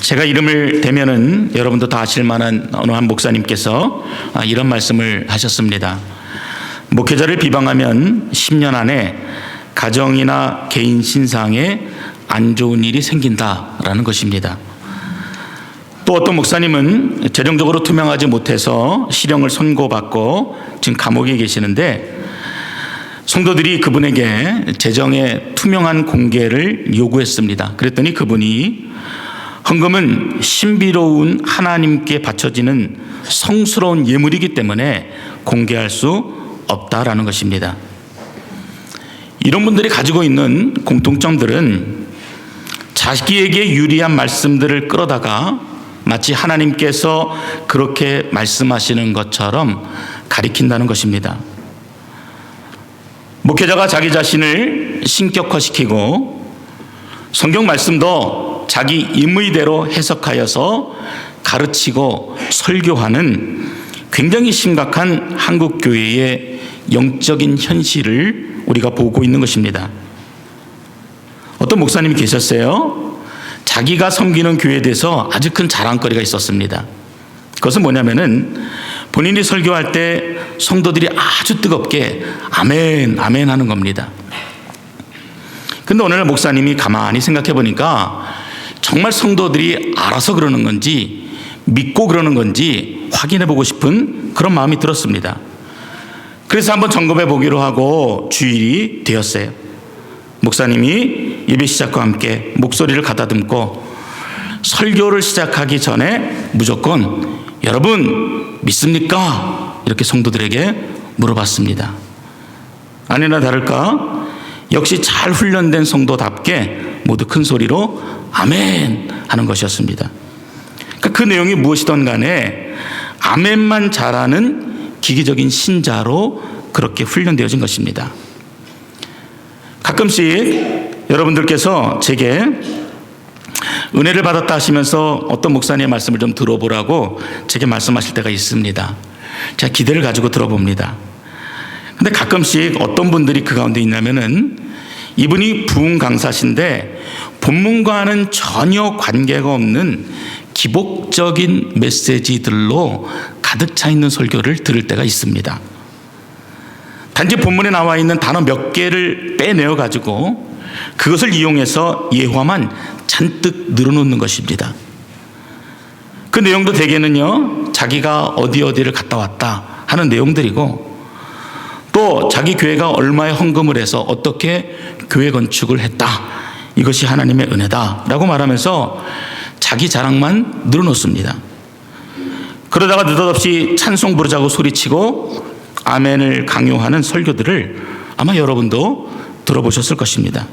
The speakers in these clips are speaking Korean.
제가 이름을 대면은 여러분도 다 아실 만한 어느 한 목사님께서 이런 말씀을 하셨습니다. 목회자를 비방하면 10년 안에 가정이나 개인 신상에 안 좋은 일이 생긴다라는 것입니다. 또 어떤 목사님은 재정적으로 투명하지 못해서 실형을 선고받고 지금 감옥에 계시는데, 성도들이 그분에게 재정의 투명한 공개를 요구했습니다. 그랬더니 그분이 헌금은 신비로운 하나님께 바쳐지는 성스러운 예물이기 때문에 공개할 수 없다라는 것입니다. 이런 분들이 가지고 있는 공통점들은 자기에게 유리한 말씀들을 끌어다가 마치 하나님께서 그렇게 말씀하시는 것처럼 가리킨다는 것입니다. 목회자가 자기 자신을 신격화시키고 성경 말씀도 자기 임의대로 해석하여서 가르치고 설교하는 굉장히 심각한 한국 교회의 영적인 현실을 우리가 보고 있는 것입니다. 어떤 목사님이 계셨어요. 자기가 섬기는 교회에 대해서 아주 큰 자랑거리가 있었습니다. 그것은 뭐냐면은 본인이 설교할 때 성도들이 아주 뜨겁게 아멘, 아멘 하는 겁니다. 근데 오늘 목사님이 가만히 생각해 보니까 정말 성도들이 알아서 그러는 건지 믿고 그러는 건지 확인해 보고 싶은 그런 마음이 들었습니다. 그래서 한번 점검해 보기로 하고 주일이 되었어요. 목사님이 예배 시작과 함께 목소리를 가다듬고 설교를 시작하기 전에 무조건 여러분 믿습니까? 이렇게 성도들에게 물어봤습니다. 아니나 다를까 역시 잘 훈련된 성도답게 모두 큰 소리로 아멘 하는 것이었습니다. 그 내용이 무엇이든 간에 아멘만 잘하는 기기적인 신자로 그렇게 훈련되어진 것입니다. 가끔씩 여러분들께서 제게 은혜를 받았다 하시면서 어떤 목사님의 말씀을 좀 들어보라고 제게 말씀하실 때가 있습니다. 제가 기대를 가지고 들어봅니다. 근데 가끔씩 어떤 분들이 그 가운데 있냐면은 이분이 부흥 강사신데 본문과는 전혀 관계가 없는 기복적인 메시지들로 가득 차 있는 설교를 들을 때가 있습니다. 단지 본문에 나와 있는 단어 몇 개를 빼내어 가지고 그것을 이용해서 예화만 잔뜩 늘어놓는 것입니다. 그 내용도 대개는요 자기가 어디를 갔다 왔다 하는 내용들이고, 또 자기 교회가 얼마의 헌금을 해서 어떻게 교회 건축을 했다, 이것이 하나님의 은혜다라고 말하면서 자기 자랑만 늘어놓습니다. 그러다가 느닷없이 찬송 부르자고 소리치고 아멘을 강요하는 설교들을 아마 여러분도 들어보셨을 것입니다.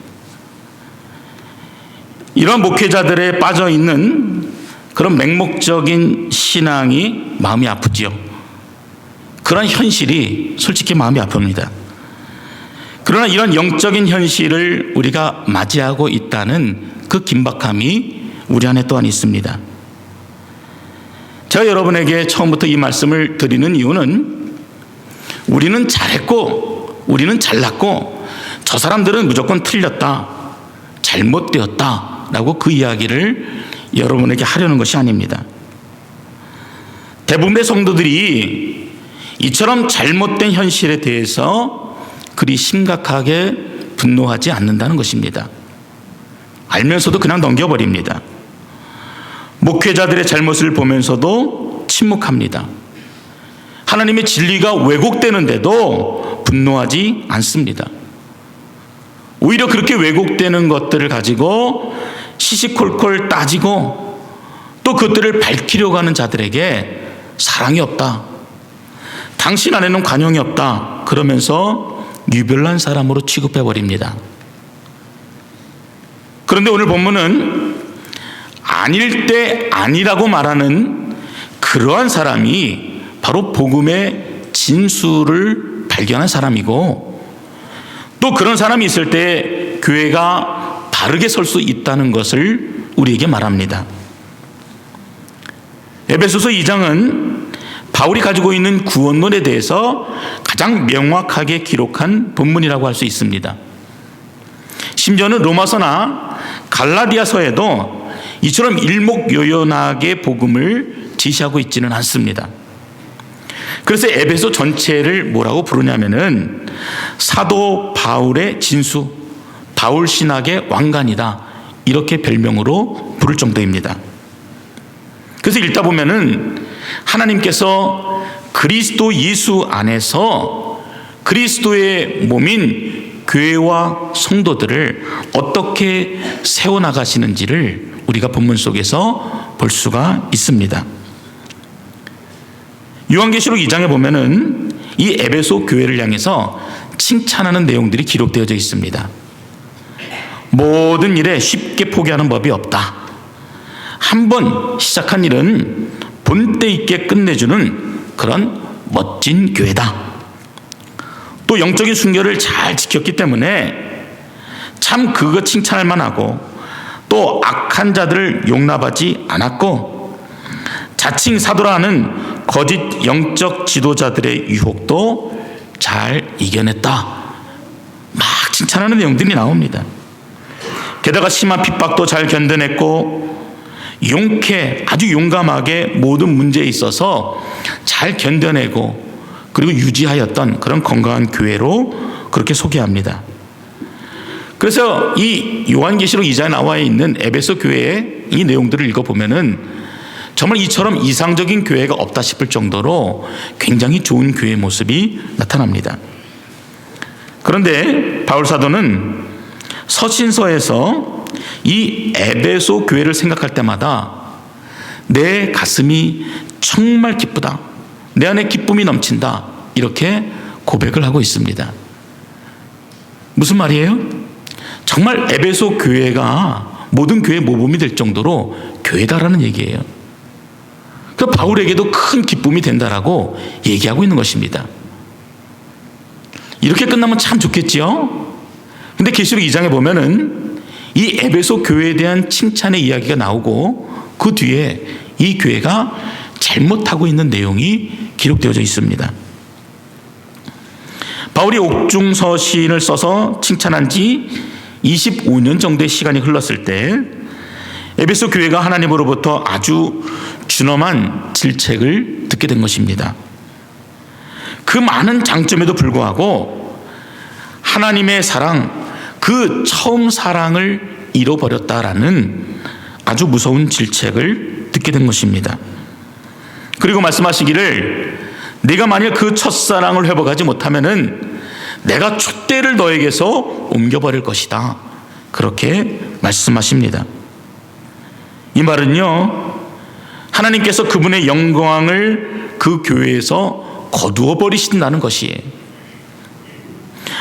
이런 목회자들에 빠져 있는 그런 맹목적인 신앙이 마음이 아프지요. 그런 현실이 솔직히 마음이 아픕니다. 그러나 이런 영적인 현실을 우리가 맞이하고 있다는 그 긴박함이 우리 안에 또한 있습니다. 제가 여러분에게 처음부터 이 말씀을 드리는 이유는 우리는 잘했고 우리는 잘났고 저 사람들은 무조건 틀렸다, 잘못되었다 라고 그 이야기를 여러분에게 하려는 것이 아닙니다. 대부분의 성도들이 이처럼 잘못된 현실에 대해서 그리 심각하게 분노하지 않는다는 것입니다. 알면서도 그냥 넘겨버립니다. 목회자들의 잘못을 보면서도 침묵합니다. 하나님의 진리가 왜곡되는데도 분노하지 않습니다. 오히려 그렇게 왜곡되는 것들을 가지고 시시콜콜 따지고 또 그것들을 밝히려고 하는 자들에게 사랑이 없다, 당신 안에는 관용이 없다 그러면서 유별난 사람으로 취급해버립니다. 그런데 오늘 본문은 아닐 때 아니라고 말하는 그러한 사람이 바로 복음의 진수를 발견한 사람이고, 또 그런 사람이 있을 때 교회가 바르게 설 수 있다는 것을 우리에게 말합니다. 에베소서 2장은 바울이 가지고 있는 구원론에 대해서 가장 명확하게 기록한 본문이라고 할 수 있습니다. 심지어는 로마서나 갈라디아서에도 이처럼 일목요연하게 복음을 제시하고 있지는 않습니다. 그래서 에베소 전체를 뭐라고 부르냐면은 사도 바울의 진수, 바울 신학의 왕관이다, 이렇게 별명으로 부를 정도입니다. 그래서 읽다 보면은 하나님께서 그리스도 예수 안에서 그리스도의 몸인 교회와 성도들을 어떻게 세워나가시는지를 우리가 본문 속에서 볼 수가 있습니다. 요한계시록 2장에 보면은 이 에베소 교회를 향해서 칭찬하는 내용들이 기록되어져 있습니다. 모든 일에 쉽게 포기하는 법이 없다. 한번 시작한 일은 본때 있게 끝내주는 그런 멋진 교회다. 또 영적인 순결을 잘 지켰기 때문에 참 그거 칭찬할 만하고, 또 악한 자들을 용납하지 않았고, 자칭 사도라는 거짓 영적 지도자들의 유혹도 잘 이겨냈다. 막 칭찬하는 내용들이 나옵니다. 게다가 심한 핍박도 잘 견뎌냈고, 용케 아주 용감하게 모든 문제에 있어서 잘 견뎌내고 그리고 유지하였던 그런 건강한 교회로 그렇게 소개합니다. 그래서 이 요한계시록 2장에 나와 있는 에베소 교회의 이 내용들을 읽어보면은 정말 이처럼 이상적인 교회가 없다 싶을 정도로 굉장히 좋은 교회의 모습이 나타납니다. 그런데 바울 사도는 서신서에서 이 에베소 교회를 생각할 때마다 내 가슴이 정말 기쁘다, 내 안에 기쁨이 넘친다, 이렇게 고백을 하고 있습니다. 무슨 말이에요? 정말 에베소 교회가 모든 교회의 모범이 될 정도로 교회다라는 얘기예요. 그 바울에게도 큰 기쁨이 된다라고 얘기하고 있는 것입니다. 이렇게 끝나면 참 좋겠지요? 근데 계시록 2장에 보면은 이 에베소 교회에 대한 칭찬의 이야기가 나오고 그 뒤에 이 교회가 잘못하고 있는 내용이 기록되어져 있습니다. 바울이 옥중서신을 써서 칭찬한 지 25년 정도의 시간이 흘렀을 때 에베소 교회가 하나님으로부터 아주 준엄한 질책을 듣게 된 것입니다. 그 많은 장점에도 불구하고 하나님의 사랑, 그 처음 사랑을 잃어버렸다라는 아주 무서운 질책을 듣게 된 것입니다. 그리고 말씀하시기를 내가 만일 그 첫사랑을 회복하지 못하면은 내가 촛대를 너에게서 옮겨버릴 것이다, 그렇게 말씀하십니다. 이 말은요, 하나님께서 그분의 영광을 그 교회에서 거두어 버리신다는 것이에요.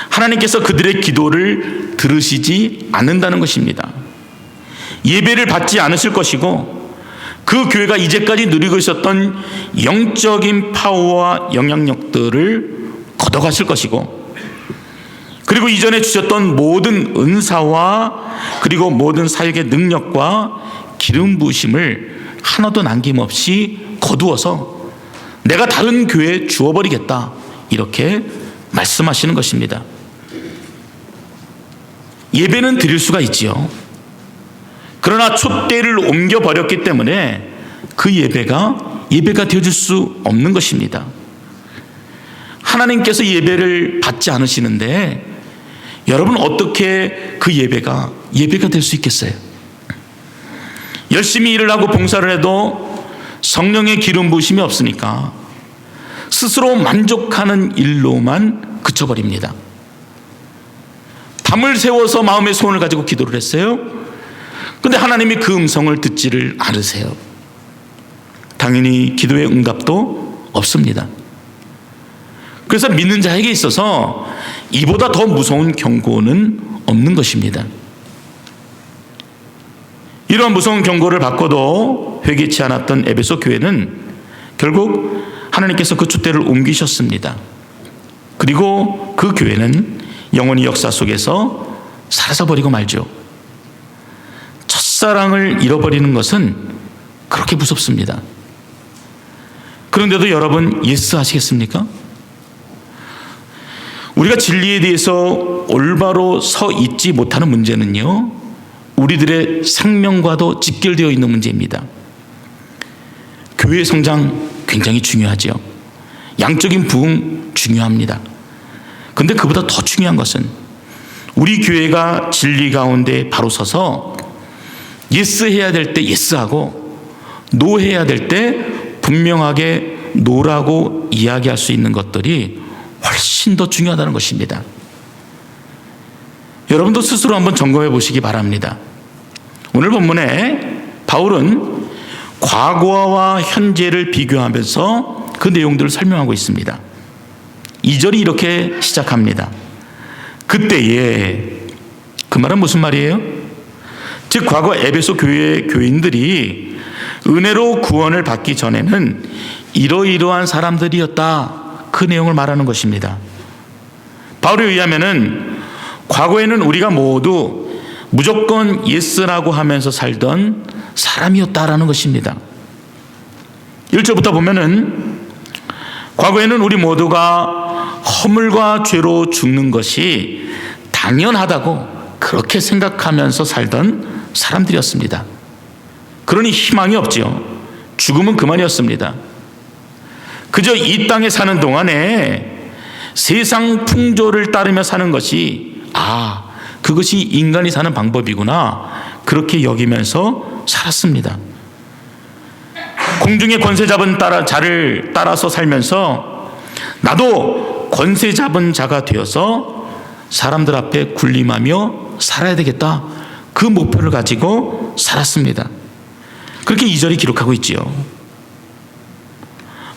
하나님께서 그들의 기도를 들으시지 않는다는 것입니다. 예배를 받지 않으실 것이고, 그 교회가 이제까지 누리고 있었던 영적인 파워와 영향력들을 걷어가실 것이고, 그리고 이전에 주셨던 모든 은사와 그리고 모든 사역의 능력과 기름 부으심을 하나도 남김없이 거두어서 내가 다른 교회에 주어버리겠다, 이렇게 말씀하시는 것입니다. 예배는 드릴 수가 있지요. 그러나 촛대를 옮겨버렸기 때문에 그 예배가 되어줄 수 없는 것입니다. 하나님께서 예배를 받지 않으시는데 여러분 어떻게 그 예배가 될 수 있겠어요? 열심히 일을 하고 봉사를 해도 성령의 기름 부으심이 없으니까 스스로 만족하는 일로만 그쳐버립니다. 밤을 새워서 마음의 소원을 가지고 기도를 했어요. 그런데 하나님이 그 음성을 듣지를 않으세요. 당연히 기도의 응답도 없습니다. 그래서 믿는 자에게 있어서 이보다 더 무서운 경고는 없는 것입니다. 이런 무서운 경고를 받고도 회개치 않았던 에베소 교회는 결국 하나님께서 그 촛대를 옮기셨습니다. 그리고 그 교회는 영원히 역사 속에서 사라져버리고 말죠. 첫사랑을 잃어버리는 것은 그렇게 무섭습니다. 그런데도 여러분 예스 하시겠습니까? 우리가 진리에 대해서 올바로 서 있지 못하는 문제는요, 우리들의 생명과도 직결되어 있는 문제입니다. 교회 성장 굉장히 중요하죠. 양적인 부흥 중요합니다. 그런데 그보다 더 중요한 것은 우리 교회가 진리 가운데 바로 서서 예스 해야 될 때 예스하고 노 해야 될 때 분명하게 노라고 이야기할 수 있는 것들이 훨씬 더 중요하다는 것입니다. 여러분도 스스로 한번 점검해 보시기 바랍니다. 오늘 본문에 바울은 과거와 현재를 비교하면서 그 내용들을 설명하고 있습니다. 2절이 이렇게 시작합니다. 그때에, 그 말은 무슨 말이에요? 즉 과거 에베소 교회의 교인들이 은혜로 구원을 받기 전에는 이러이러한 사람들이었다, 그 내용을 말하는 것입니다. 바울에 의하면은 과거에는 우리가 모두 무조건 예스라고 하면서 살던 사람이었다라는 것입니다. 1절부터 보면은 과거에는 우리 모두가 허물과 죄로 죽는 것이 당연하다고 그렇게 생각하면서 살던 사람들이었습니다. 그러니 희망이 없지요. 죽음은 그만이었습니다. 그저 이 땅에 사는 동안에 세상 풍조를 따르며 사는 것이 그것이 인간이 사는 방법이구나, 그렇게 여기면서 살았습니다. 공중의 권세 잡은 자를 따라서 살면서 나도 권세 잡은 자가 되어서 사람들 앞에 군림하며 살아야 되겠다, 그 목표를 가지고 살았습니다. 그렇게 2절이 기록하고 있지요.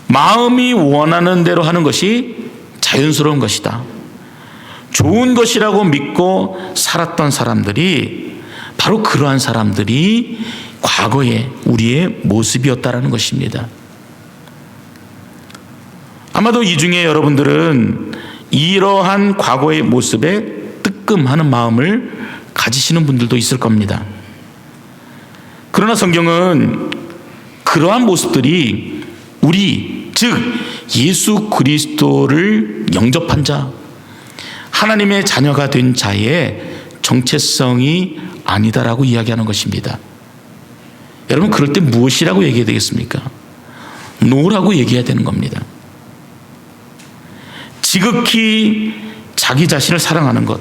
마음이 원하는 대로 하는 것이 자연스러운 것이다. 좋은 것이라고 믿고 살았던 사람들이 바로 그러한 사람들이 과거의 우리의 모습이었다라는 것입니다. 아마도 이 중에 여러분들은 이러한 과거의 모습에 뜨끔하는 마음을 가지시는 분들도 있을 겁니다. 그러나 성경은 그러한 모습들이 우리, 즉 예수 그리스도를 영접한 자, 하나님의 자녀가 된 자의 정체성이 아니다라고 이야기하는 것입니다. 여러분, 그럴 때 무엇이라고 얘기해야 되겠습니까? 노라고 얘기해야 되는 겁니다. 지극히 자기 자신을 사랑하는 것,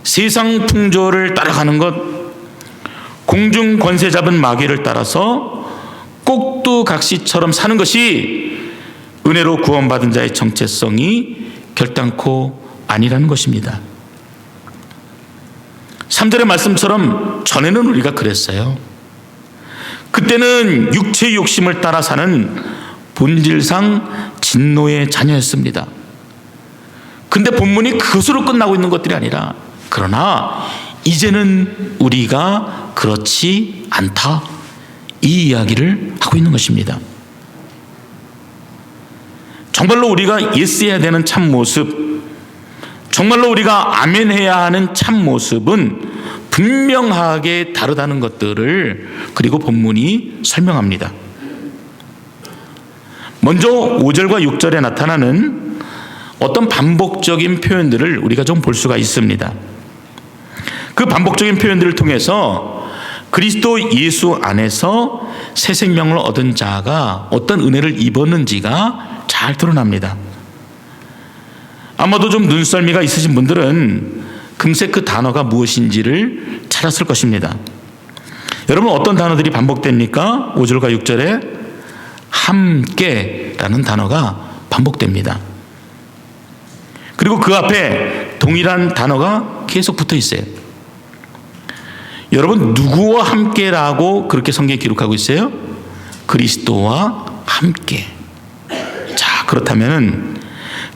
세상 풍조를 따라가는 것, 공중 권세 잡은 마귀를 따라서 꼭두각시처럼 사는 것이 은혜로 구원받은 자의 정체성이 결단코 아니라는 것입니다. 3절의 말씀처럼 전에는 우리가 그랬어요. 그때는 육체의 욕심을 따라 사는 본질상 진노의 자녀였습니다. 근데 본문이 그것으로 끝나고 있는 것들이 아니라, 그러나 이제는 우리가 그렇지 않다, 이 이야기를 하고 있는 것입니다. 정말로 우리가 예스해야 되는 참모습, 정말로 우리가 아멘해야 하는 참모습은 분명하게 다르다는 것들을 그리고 본문이 설명합니다. 먼저 5절과 6절에 나타나는 어떤 반복적인 표현들을 우리가 좀 볼 수가 있습니다. 그 반복적인 표현들을 통해서 그리스도 예수 안에서 새 생명을 얻은 자가 어떤 은혜를 입었는지가 잘 드러납니다. 아마도 좀 눈썰미가 있으신 분들은 금세 그 단어가 무엇인지를 찾았을 것입니다. 여러분, 어떤 단어들이 반복됩니까? 5절과 6절에 함께라는 단어가 반복됩니다. 그리고 그 앞에 동일한 단어가 계속 붙어 있어요. 여러분, 누구와 함께라고 그렇게 성경에 기록하고 있어요? 그리스도와 함께. 자, 그렇다면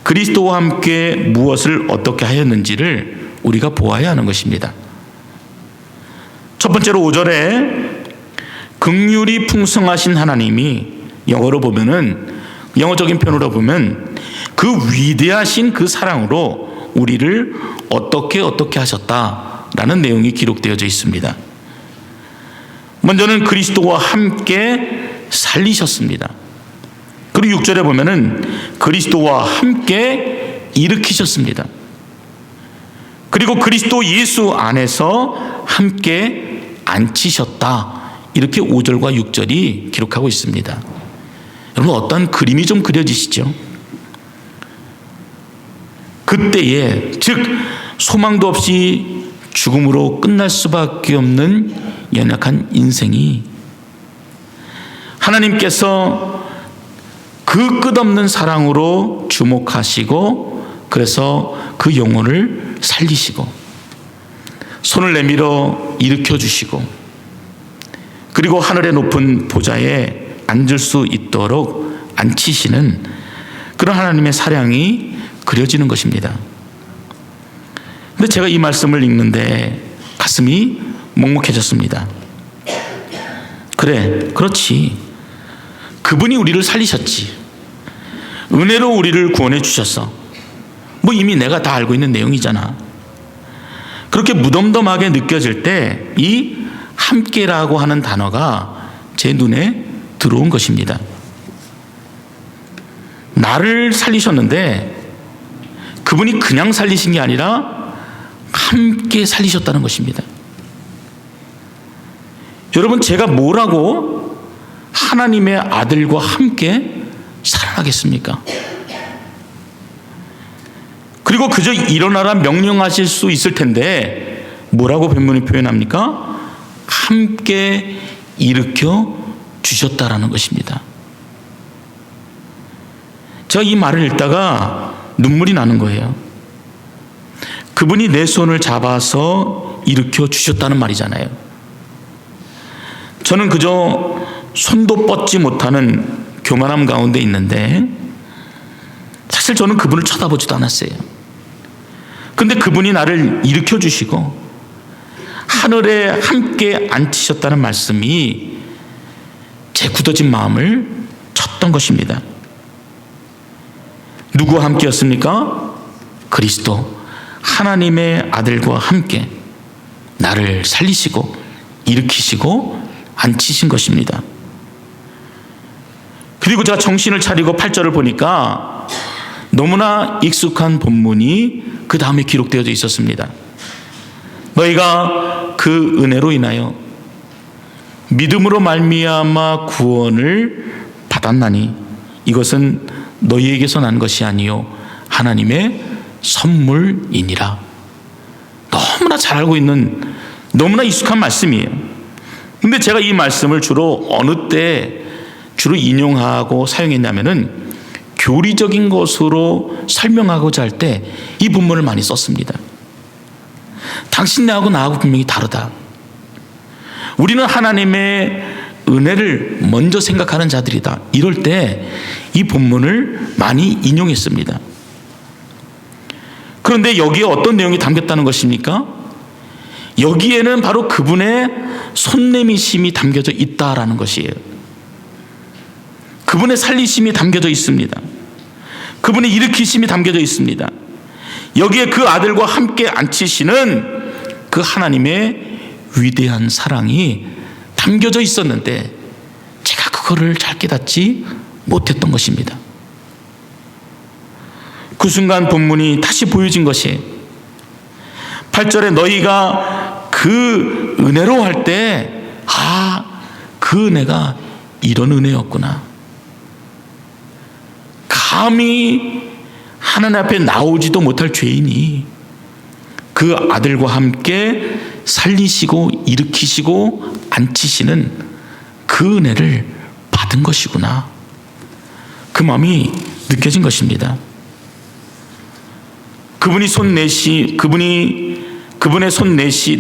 그리스도와 함께 무엇을 어떻게 하였는지를 우리가 보아야 하는 것입니다. 첫 번째로 5절에 긍휼이 풍성하신 하나님이, 영어로 보면은, 영어적인 표현으로 보면 그 위대하신 그 사랑으로 우리를 어떻게 하셨다라는 내용이 기록되어져 있습니다. 먼저는 그리스도와 함께 살리셨습니다. 그리고 6절에 보면은 그리스도와 함께 일으키셨습니다. 그리고 그리스도 예수 안에서 함께 앉히셨다. 이렇게 5절과 6절이 기록하고 있습니다. 여러분, 어떤 그림이 좀 그려지시죠? 그때에, 즉 소망도 없이 죽음으로 끝날 수밖에 없는 연약한 인생이 하나님께서 그 끝없는 사랑으로 주목하시고 그래서 그 영혼을 살리시고 손을 내밀어 일으켜 주시고 그리고 하늘의 높은 보좌에 앉을 수 있도록 앉히시는 그런 하나님의 사랑이 그려지는 것입니다. 근데 제가 이 말씀을 읽는데 가슴이 먹먹해졌습니다. 그래, 그렇지. 그분이 우리를 살리셨지. 은혜로 우리를 구원해 주셨어. 뭐 이미 내가 다 알고 있는 내용이잖아. 그렇게 무덤덤하게 느껴질 때 이 함께라고 하는 단어가 제 눈에 들어온 것입니다. 나를 살리셨는데 그분이 그냥 살리신 게 아니라 함께 살리셨다는 것입니다. 여러분, 제가 뭐라고 하나님의 아들과 함께 살아가겠습니까? 그리고 그저 일어나라 명령하실 수 있을 텐데 뭐라고 본문이 표현합니까? 함께 일으켜 주셨다라는 것입니다. 제가 이 말을 읽다가 눈물이 나는 거예요. 그분이 내 손을 잡아서 일으켜 주셨다는 말이잖아요. 저는 그저 손도 뻗지 못하는 교만함 가운데 있는데 사실 저는 그분을 쳐다보지도 않았어요. 근데 그분이 나를 일으켜 주시고 하늘에 함께 앉히셨다는 말씀이 제 굳어진 마음을 쳤던 것입니다. 누구와 함께였습니까? 그리스도, 하나님의 아들과 함께 나를 살리시고 일으키시고 앉히신 것입니다. 그리고 제가 정신을 차리고 8절을 보니까 너무나 익숙한 본문이 그 다음에 기록되어져 있었습니다. 너희가 그 은혜로 인하여 믿음으로 말미암아 구원을 받았나니 이것은 너희에게서 난 것이 아니요 하나님의 선물이니라. 너무나 잘 알고 있는 너무나 익숙한 말씀이에요. 근데 제가 이 말씀을 주로 어느 때 주로 인용하고 사용했냐면은 교리적인 것으로 설명하고자 할 때 이 본문을 많이 썼습니다. 당신네하고 나하고 분명히 다르다. 우리는 하나님의 은혜를 먼저 생각하는 자들이다. 이럴 때 이 본문을 많이 인용했습니다. 그런데 여기에 어떤 내용이 담겼다는 것입니까? 여기에는 바로 그분의 손내미심이 담겨져 있다라는 것이에요. 그분의 살리심이 담겨져 있습니다. 그분의 일으키심이 담겨져 있습니다. 여기에 그 아들과 함께 앉히시는 그 하나님의 위대한 사랑이 담겨져 있었는데 제가 그거를 잘 깨닫지 못했던 것입니다. 그 순간 본문이 다시 보여진 것이 8절에 너희가 그 은혜로 할 때 그 은혜가 이런 은혜였구나. 감히 하나님 앞에 나오지도 못할 죄인이 그 아들과 함께 살리시고 일으키시고 앉히시는 그 은혜를 받은 것이구나. 그 마음이 느껴진 것입니다. 그분의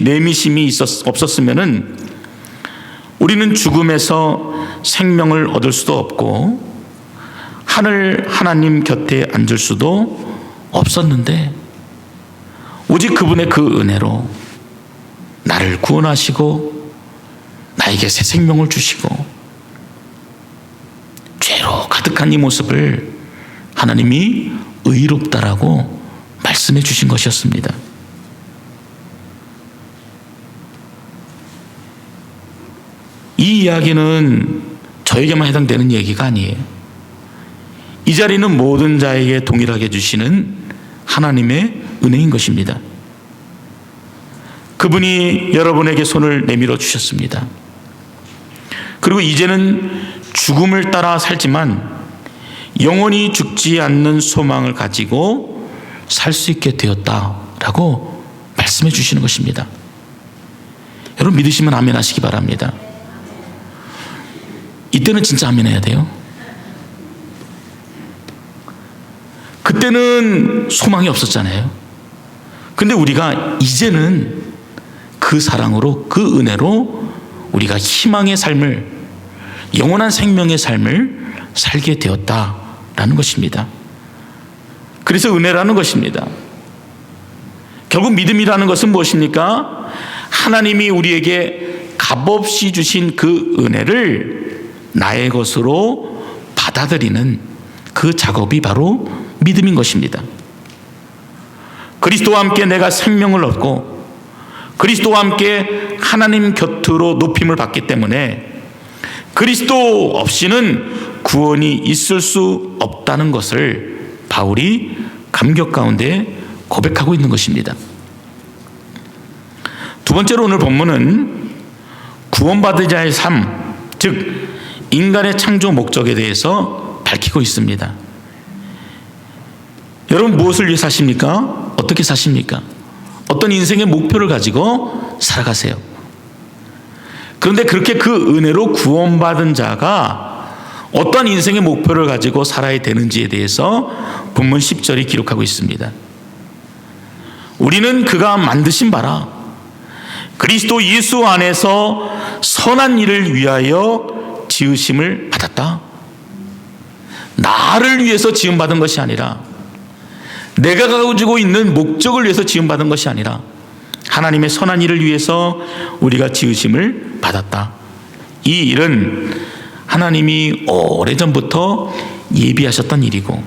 내미심이 없었으면은 우리는 죽음에서 생명을 얻을 수도 없고 하나님 곁에 앉을 수도 없었는데 오직 그분의 그 은혜로 나를 구원하시고 나에게 새 생명을 주시고 죄로 가득한 이 모습을 하나님이 의롭다라고 말씀해 주신 것이었습니다. 이 이야기는 저에게만 해당되는 얘기가 아니에요. 이 자리는 모든 자에게 동일하게 주시는 하나님의 은혜인 것입니다. 그분이 여러분에게 손을 내밀어 주셨습니다. 그리고 이제는 죽음을 따라 살지만 영원히 죽지 않는 소망을 가지고 살 수 있게 되었다라고 말씀해 주시는 것입니다. 여러분 믿으시면 아멘 하시기 바랍니다. 이때는 진짜 아멘 해야 돼요. 그때는 소망이 없었잖아요. 근데 우리가 이제는 그 사랑으로, 그 은혜로 우리가 희망의 삶을, 영원한 생명의 삶을 살게 되었다라는 것입니다. 그래서 은혜라는 것입니다. 결국 믿음이라는 것은 무엇입니까? 하나님이 우리에게 값없이 주신 그 은혜를 나의 것으로 받아들이는 그 작업이 바로 믿음인 것입니다. 그리스도와 함께 내가 생명을 얻고 그리스도와 함께 하나님 곁으로 높임을 받기 때문에 그리스도 없이는 구원이 있을 수 없다는 것을 바울이 감격 가운데 고백하고 있는 것입니다. 두 번째로 오늘 본문은 구원받은 자의 삶, 즉 인간의 창조 목적에 대해서 밝히고 있습니다. 여러분 무엇을 위해 사십니까? 어떻게 사십니까? 어떤 인생의 목표를 가지고 살아가세요. 그런데 그렇게 그 은혜로 구원받은 자가 어떤 인생의 목표를 가지고 살아야 되는지에 대해서 본문 10절이 기록하고 있습니다. 우리는 그가 만드신 바라 그리스도 예수 안에서 선한 일을 위하여 지으심을 받았다. 나를 위해서 지음받은 것이 아니라, 내가 가지고 있는 목적을 위해서 지음받은 것이 아니라 하나님의 선한 일을 위해서 우리가 지으심을 받았다. 이 일은 하나님이 오래전부터 예비하셨던 일이고,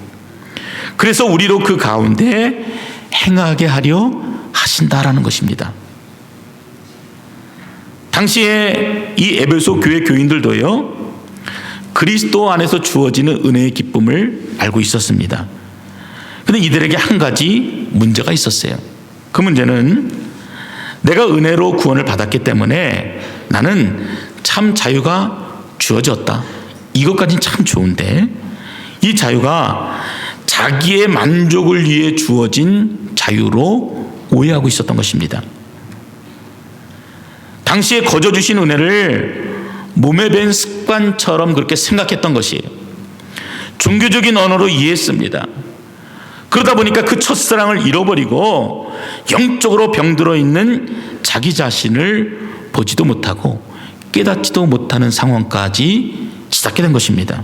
그래서 우리로 그 가운데 행하게 하려 하신다라는 것입니다. 당시에 이 에베소 교회 교인들도요, 그리스도 안에서 주어지는 은혜의 기쁨을 알고 있었습니다. 그런데 이들에게 한 가지 문제가 있었어요. 그 문제는 내가 은혜로 구원을 받았기 때문에 나는 참 자유가 주어졌다. 이것까지는 참 좋은데 이 자유가 자기의 만족을 위해 주어진 자유로 오해하고 있었던 것입니다. 당시에 거저 주신 은혜를 몸에 밴 습관처럼 그렇게 생각했던 것이에요. 종교적인 언어로 이해했습니다. 그러다 보니까 그 첫사랑을 잃어버리고 영적으로 병들어 있는 자기 자신을 보지도 못하고 깨닫지도 못하는 상황까지 치닫게 된 것입니다.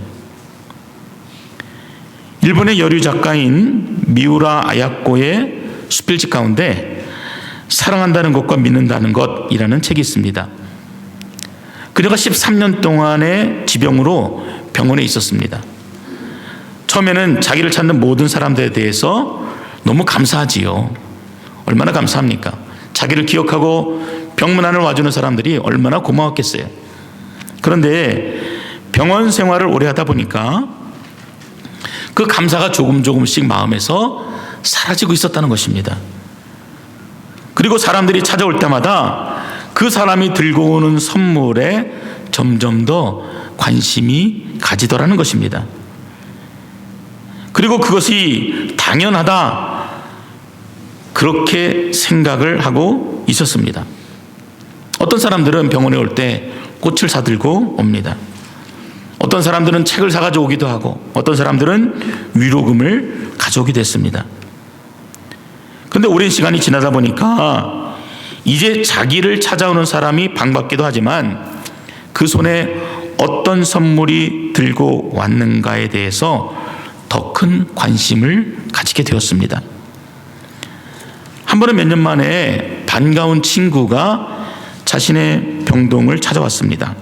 일본의 여류 작가인 미우라 아야코의 수필집 가운데 사랑한다는 것과 믿는다는 것이라는 책이 있습니다. 그녀가 13년 동안의 지병으로 병원에 있었습니다. 처음에는 자기를 찾는 모든 사람들에 대해서 너무 감사하지요. 얼마나 감사합니까? 자기를 기억하고 병문안을 와주는 사람들이 얼마나 고마웠겠어요. 그런데 병원 생활을 오래 하다 보니까 그 감사가 조금씩 마음에서 사라지고 있었다는 것입니다. 그리고 사람들이 찾아올 때마다 그 사람이 들고 오는 선물에 점점 더 관심이 가지더라는 것입니다. 그리고 그것이 당연하다, 그렇게 생각을 하고 있었습니다. 어떤 사람들은 병원에 올 때 꽃을 사들고 옵니다. 어떤 사람들은 책을 사가지고 오기도 하고, 어떤 사람들은 위로금을 가져오기도 했습니다. 그런데 오랜 시간이 지나다 보니까 이제 자기를 찾아오는 사람이 반갑기도 하지만 그 손에 어떤 선물이 들고 왔는가에 대해서 더 큰 관심을 가지게 되었습니다. 한 번은 몇 년 만에 반가운 친구가 자신의 병동을 찾아왔습니다.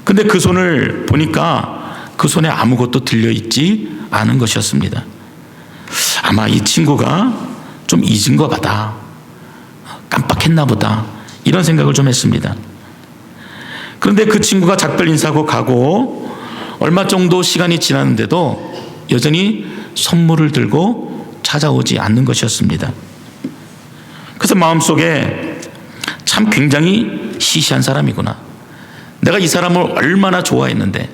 근데 그 손을 보니까 그 손에 아무것도 들려있지 않은 것이었습니다. 아마 이 친구가 좀 잊은 것 같다, 깜빡했나 보다, 이런 생각을 좀 했습니다. 그런데 그 친구가 작별 인사하고 가고 얼마 정도 시간이 지났는데도 여전히 선물을 들고 찾아오지 않는 것이었습니다. 그래서 마음속에 참 굉장히 시시한 사람이구나. 내가 이 사람을 얼마나 좋아했는데,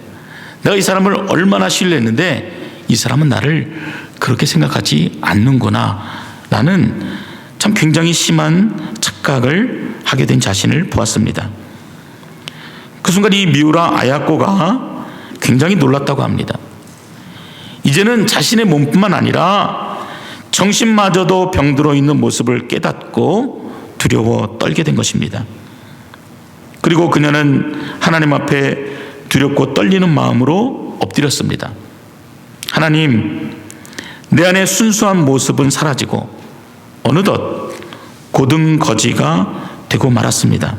내가 이 사람을 얼마나 신뢰했는데 이 사람은 나를 그렇게 생각하지 않는구나. 나는 참 굉장히 심한 착각을 하게 된 자신을 보았습니다. 그 순간 이 미우라 아야코가 굉장히 놀랐다고 합니다. 이제는 자신의 몸뿐만 아니라 정신마저도 병들어 있는 모습을 깨닫고 두려워 떨게 된 것입니다. 그리고 그녀는 하나님 앞에 두렵고 떨리는 마음으로 엎드렸습니다. 하나님, 내 안의 순수한 모습은 사라지고 어느덧 고등 거지가 되고 말았습니다.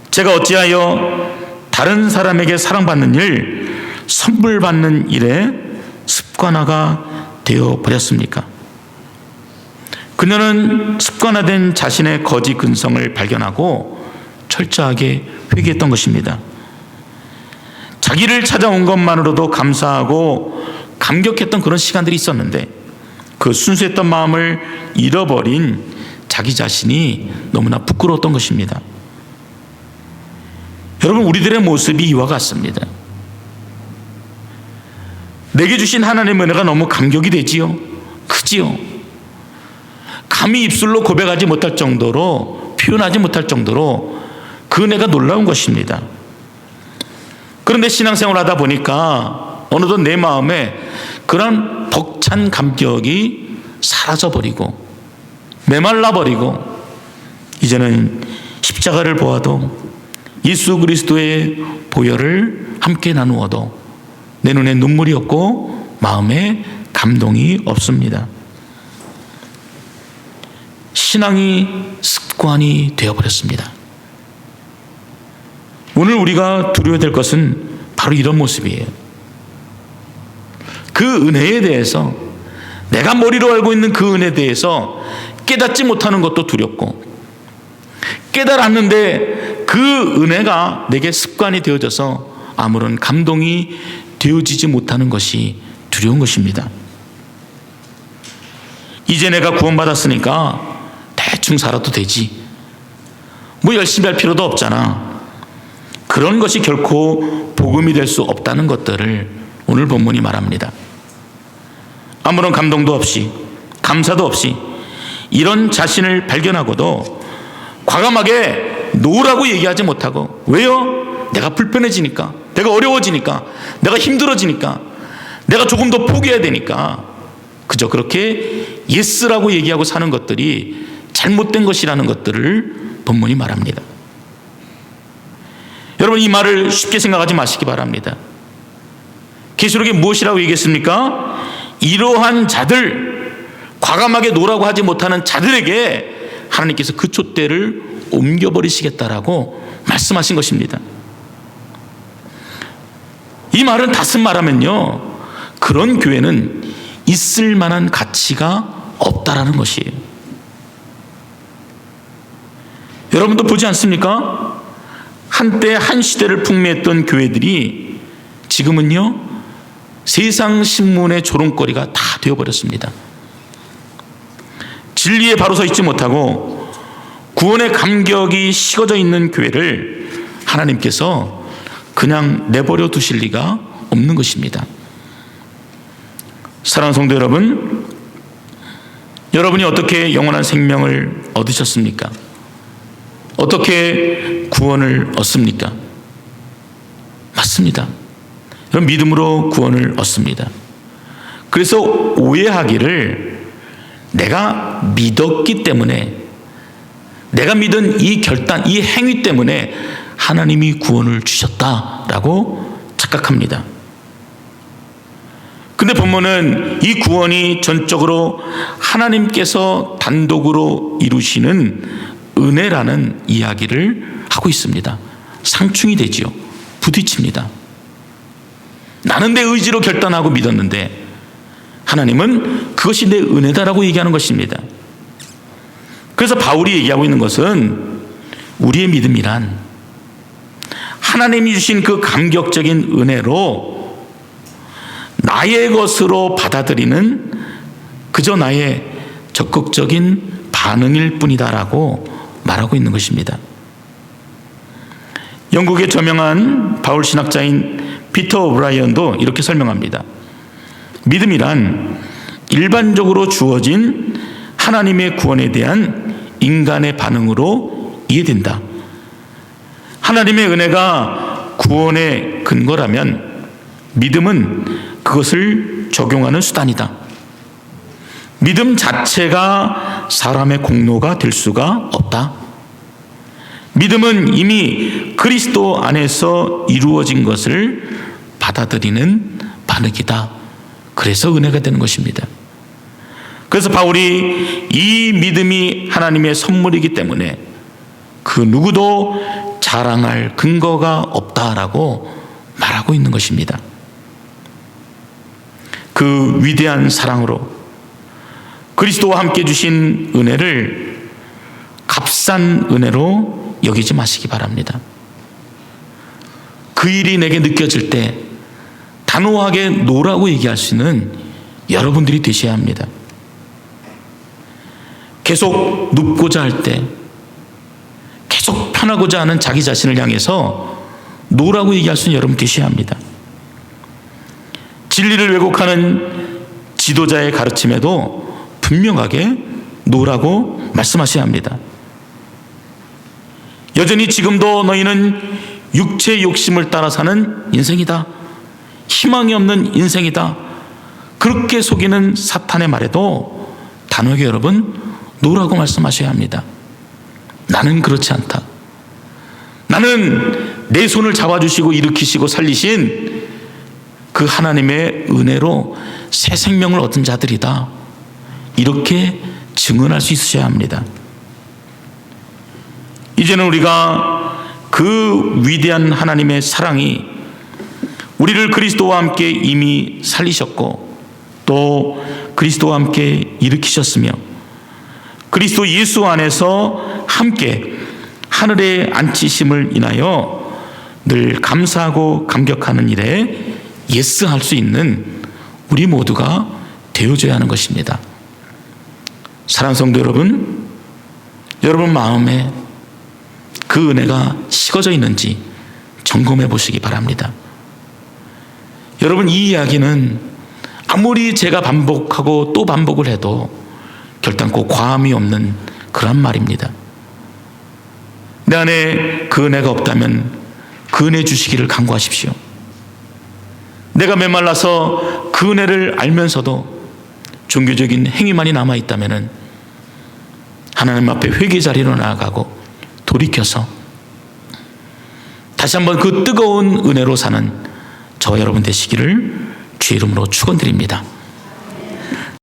제가 어찌하여 다른 사람에게 사랑받는 일, 선물 받는 일에 습관화가 되어 버렸습니까? 그녀는 습관화된 자신의 거지 근성을 발견하고 철저하게 회개했던 것입니다. 자기를 찾아온 것만으로도 감사하고 감격했던 그런 시간들이 있었는데 그 순수했던 마음을 잃어버린 자기 자신이 너무나 부끄러웠던 것입니다. 여러분, 우리들의 모습이 이와 같습니다. 내게 주신 하나님의 은혜가 너무 감격이 되지요. 크지요. 감히 입술로 고백하지 못할 정도로, 표현하지 못할 정도로 그 은혜가 놀라운 것입니다. 그런데 신앙생활을 하다 보니까 어느덧 내 마음에 그런 벅찬 감격이 사라져버리고 메말라버리고 이제는 십자가를 보아도 예수 그리스도의 보혈을 함께 나누어도 내 눈에 눈물이 없고 마음에 감동이 없습니다. 신앙이 습관이 되어버렸습니다. 오늘 우리가 두려워야 될 것은 바로 이런 모습이에요. 그 은혜에 대해서, 내가 머리로 알고 있는 그 은혜에 대해서 깨닫지 못하는 것도 두렵고, 깨달았는데 그 은혜가 내게 습관이 되어져서 아무런 감동이 되어지지 못하는 것이 두려운 것입니다. 이제 내가 구원받았으니까 대충 살아도 되지, 뭐 열심히 할 필요도 없잖아, 그런 것이 결코 복음이 될 수 없다는 것들을 오늘 본문이 말합니다. 아무런 감동도 없이, 감사도 없이 이런 자신을 발견하고도 과감하게 노라고 얘기하지 못하고, 왜요? 내가 불편해지니까, 내가 어려워지니까, 내가 힘들어지니까, 내가 조금 더 포기해야 되니까 그저 그렇게 예스라고 얘기하고 사는 것들이 잘못된 것이라는 것들을 본문이 말합니다. 여러분, 이 말을 쉽게 생각하지 마시기 바랍니다. 계시록에 무엇이라고 얘기했습니까? 이러한 자들, 과감하게 노라고 하지 못하는 자들에게 하나님께서 그 촛대를 옮겨버리시겠다라고 말씀하신 것입니다. 이 말은 다시 말하면요, 그런 교회는 있을 만한 가치가 없다라는 것이에요. 여러분도 보지 않습니까? 한때 한 시대를 풍미했던 교회들이 지금은요, 세상 신문의 조롱거리가 다 되어버렸습니다. 진리에 바로 서 있지 못하고 구원의 감격이 식어져 있는 교회를 하나님께서 그냥 내버려 두실 리가 없는 것입니다. 사랑하는 성도 여러분, 여러분이 어떻게 영원한 생명을 얻으셨습니까? 어떻게 구원을 얻습니까? 맞습니다. 여러분, 믿음으로 구원을 얻습니다. 그래서 오해하기를, 내가 믿었기 때문에, 내가 믿은 이 결단, 이 행위 때문에 하나님이 구원을 주셨다라고 착각합니다. 근데 본문은 이 구원이 전적으로 하나님께서 단독으로 이루시는 은혜라는 이야기를 하고 있습니다. 상충이 되지요. 부딪힙니다. 나는 내 의지로 결단하고 믿었는데 하나님은 그것이 내 은혜다라고 얘기하는 것입니다. 그래서 바울이 얘기하고 있는 것은, 우리의 믿음이란 하나님이 주신 그 감격적인 은혜로 나의 것으로 받아들이는 그저 나의 적극적인 반응일 뿐이다라고 말하고 있는 것입니다. 영국의 저명한 바울 신학자인 피터 오브라이언도 이렇게 설명합니다. 믿음이란 일반적으로 주어진 하나님의 구원에 대한 인간의 반응으로 이해된다. 하나님의 은혜가 구원의 근거라면 믿음은 그것을 적용하는 수단이다. 믿음 자체가 사람의 공로가 될 수가 없다. 믿음은 이미 그리스도 안에서 이루어진 것을 받아들이는 반응이다. 그래서 은혜가 되는 것입니다. 그래서 바울이 이 믿음이 하나님의 선물이기 때문에 그 누구도 자랑할 근거가 없다라고 말하고 있는 것입니다. 그 위대한 사랑으로 그리스도와 함께 주신 은혜를 값싼 은혜로 여기지 마시기 바랍니다. 그 일이 내게 느껴질 때 단호하게 노라고 얘기할 수 있는 여러분들이 되셔야 합니다. 계속 눕고자 할 때, 계속 편하고자 하는 자기 자신을 향해서 노라고 얘기할 수 있는 여러분 되셔야 합니다. 진리를 왜곡하는 지도자의 가르침에도 분명하게 노라고 말씀하셔야 합니다. 여전히 지금도 너희는 육체의 욕심을 따라 사는 인생이다. 희망이 없는 인생이다. 그렇게 속이는 사탄의 말에도 단호하게 여러분 노라고 말씀하셔야 합니다. 나는 그렇지 않다. 나는 내 손을 잡아주시고 일으키시고 살리신 그 하나님의 은혜로 새 생명을 얻은 자들이다. 이렇게 증언할 수 있으셔야 합니다. 이제는 우리가 그 위대한 하나님의 사랑이 우리를 그리스도와 함께 이미 살리셨고 또 그리스도와 함께 일으키셨으며 그리스도 예수 안에서 함께 하늘에 앉히심을 인하여 늘 감사하고 감격하는 일에 예스할 수 있는 우리 모두가 되어줘야 하는 것입니다. 사랑하는 성도 여러분, 여러분 마음에 그 은혜가 식어져 있는지 점검해 보시기 바랍니다. 여러분, 이 이야기는 아무리 제가 반복하고 또 반복을 해도 결단코 과함이 없는 그런 말입니다. 내 안에 그 은혜가 없다면 그 은혜 주시기를 간구하십시오. 내가 메말라서 그 은혜를 알면서도 종교적인 행위만이 남아있다면 하나님 앞에 회개 자리로 나아가고 돌이켜서 다시 한번 그 뜨거운 은혜로 사는 저와 여러분 되시기를 주의 이름으로 축원드립니다.